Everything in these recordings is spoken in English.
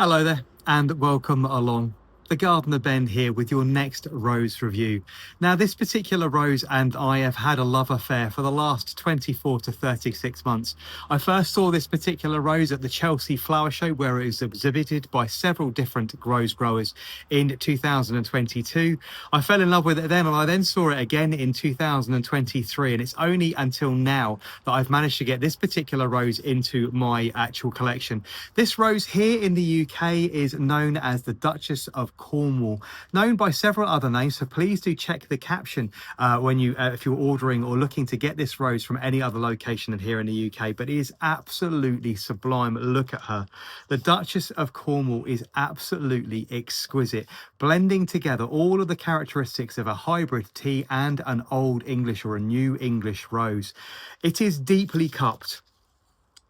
Hello there and welcome along. The Gardener Ben here with your next rose review. Now, this particular rose and I have had a love affair for the last 24 to 36 months. I first saw this particular rose at the Chelsea Flower Show, where it was exhibited by several different rose growers in 2022. I fell in love with it then, and I then saw it again in 2023, and it's only until now that I've managed to get this particular rose into my actual collection. This rose here in the UK is known as the Duchess of Cornwall, known by several other names, so please do check the caption when you if you're ordering or looking to get this rose from any other location than here in the UK. But it is absolutely sublime. Look at her. The Duchess of Cornwall is absolutely exquisite, blending together all of the characteristics of a hybrid tea and an old English or a new English rose. It is deeply cupped.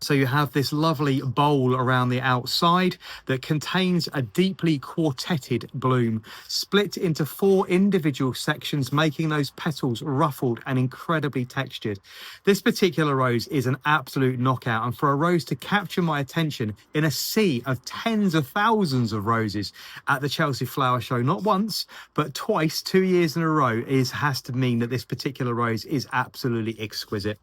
So you have this lovely bowl around the outside that contains a deeply quartetted bloom, split into 4 individual sections, making those petals ruffled and incredibly textured. This particular rose is an absolute knockout, and for a rose to capture my attention in a sea of tens of thousands of roses at the Chelsea Flower Show, not once, but twice, 2 years in a row, has to mean that this particular rose is absolutely exquisite.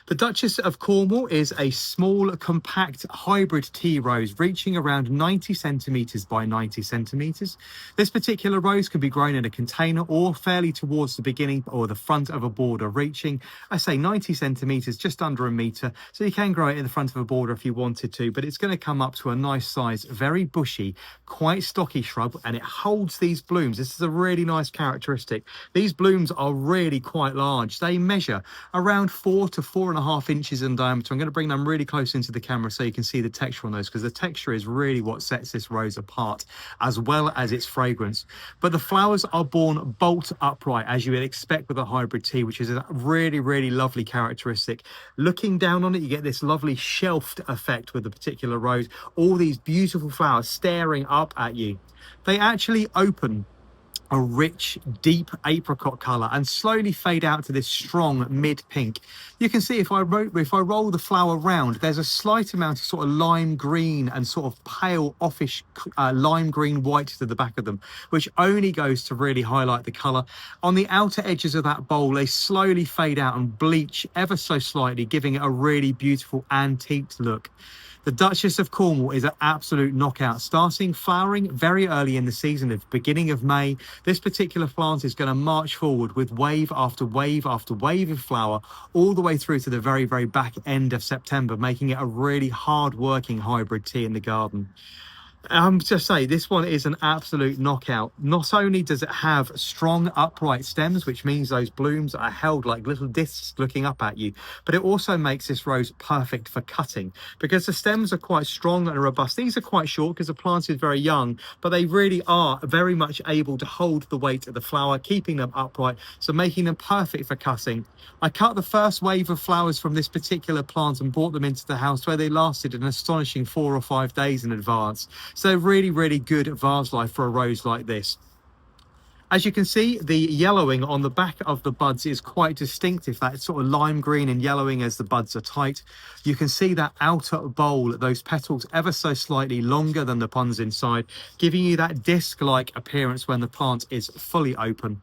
The Duchess of Cornwall is a small, compact hybrid tea rose reaching around 90 centimetres by 90 centimetres. This particular rose can be grown in a container or fairly towards the beginning or the front of a border, reaching, I say 90 centimetres, just under a metre. So you can grow it in the front of a border if you wanted to, but it's going to come up to a nice size, very bushy, quite stocky shrub, and it holds these blooms. This is a really nice characteristic. These blooms are really quite large. They measure around 4 to 4.5 inches in diameter. I'm going to bring them really close into the camera so you can see the texture on those, because the texture is really what sets this rose apart, as well as its fragrance. But the flowers are borne bolt upright, as you would expect with a hybrid tea, which is a really lovely characteristic. Looking down on it, you get this lovely shelved effect with the particular rose, all these beautiful flowers staring up at you. They actually open a rich, deep apricot colour and slowly fade out to this strong mid-pink. You can see if I roll the flower round, there's a slight amount of sort of lime green and sort of pale offish lime green white to the back of them, which only goes to really highlight the colour. On the outer edges of that bowl, they slowly fade out and bleach ever so slightly, giving it a really beautiful antique look. The Duchess of Cornwall is an absolute knockout, starting flowering very early in the season, at the beginning of May. This particular plant is going to march forward with wave after wave after wave of flower all the way through to the very back end of September, making it a really hard-working hybrid tea in the garden. Just say this one is an absolute knockout. Not only does it have strong upright stems, which means those blooms are held like little discs looking up at you, but it also makes this rose perfect for cutting because the stems are quite strong and robust. These are quite short because the plant is very young, but they really are very much able to hold the weight of the flower, keeping them upright, so making them perfect for cutting. I cut the first wave of flowers from this particular plant and brought them into the house, where they lasted an astonishing 4 or 5 days in advance. So really good vase life for a rose like this. As you can see, the yellowing on the back of the buds is quite distinctive, that sort of lime green and yellowing as the buds are tight. You can see that outer bowl, those petals ever so slightly longer than the buds inside, giving you that disc-like appearance when the plant is fully open.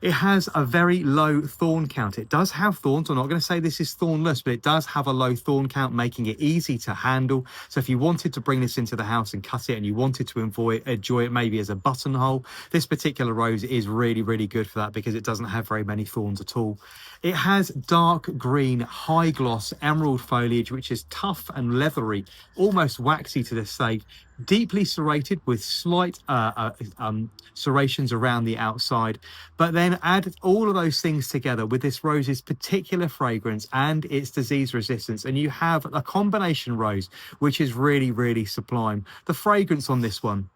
It has a very low thorn count. It does have thorns. I'm not going to say this is thornless, but it does have a low thorn count, making it easy to handle. So if you wanted to bring this into the house and cut it, and you wanted to enjoy it maybe as a buttonhole, this particular rose is really good for that, because it doesn't have very many thorns at all. It has dark green, high gloss emerald foliage, which is tough and leathery, almost waxy to the stage, deeply serrated with slight serrations around the outside. But then add all of those things together with this rose's particular fragrance and its disease resistance, and you have a combination rose which is really sublime. The fragrance on this one,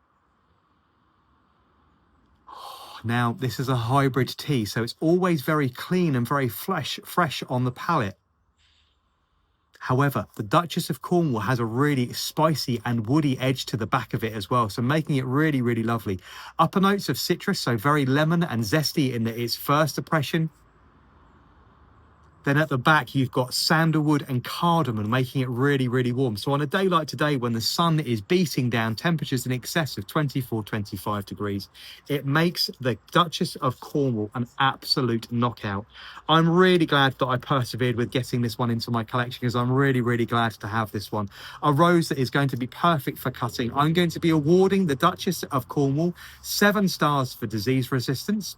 now this is a hybrid tea, so it's always very clean and very fresh on the palate. However, the Duchess of Cornwall has a really spicy and woody edge to the back of it as well, so making it really lovely. Upper notes of citrus, so very lemon and zesty in its first impression. Then at the back, you've got sandalwood and cardamom, making it really, really warm. So on a day like today, when the sun is beating down, temperatures in excess of 24, 25 degrees, it makes the Duchess of Cornwall an absolute knockout. I'm really glad that I persevered with getting this one into my collection, because I'm really, really glad to have this one. A rose that is going to be perfect for cutting. I'm going to be awarding the Duchess of Cornwall 7 stars for disease resistance,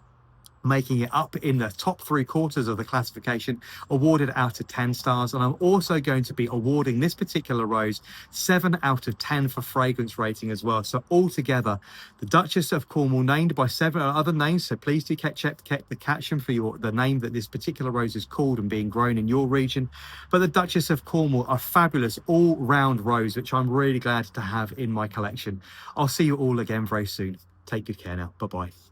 making it up in the top 3/4 of the classification, awarded out of 10 stars. And I'm also going to be awarding this particular rose 7 out of 10 for fragrance rating as well. So altogether, the Duchess of Cornwall, named by 7 other names, so please do check the caption for the name that this particular rose is called and being grown in your region. But the Duchess of Cornwall, a fabulous all-round rose, which I'm really glad to have in my collection. I'll see you all again very soon. Take good care now. Bye-bye.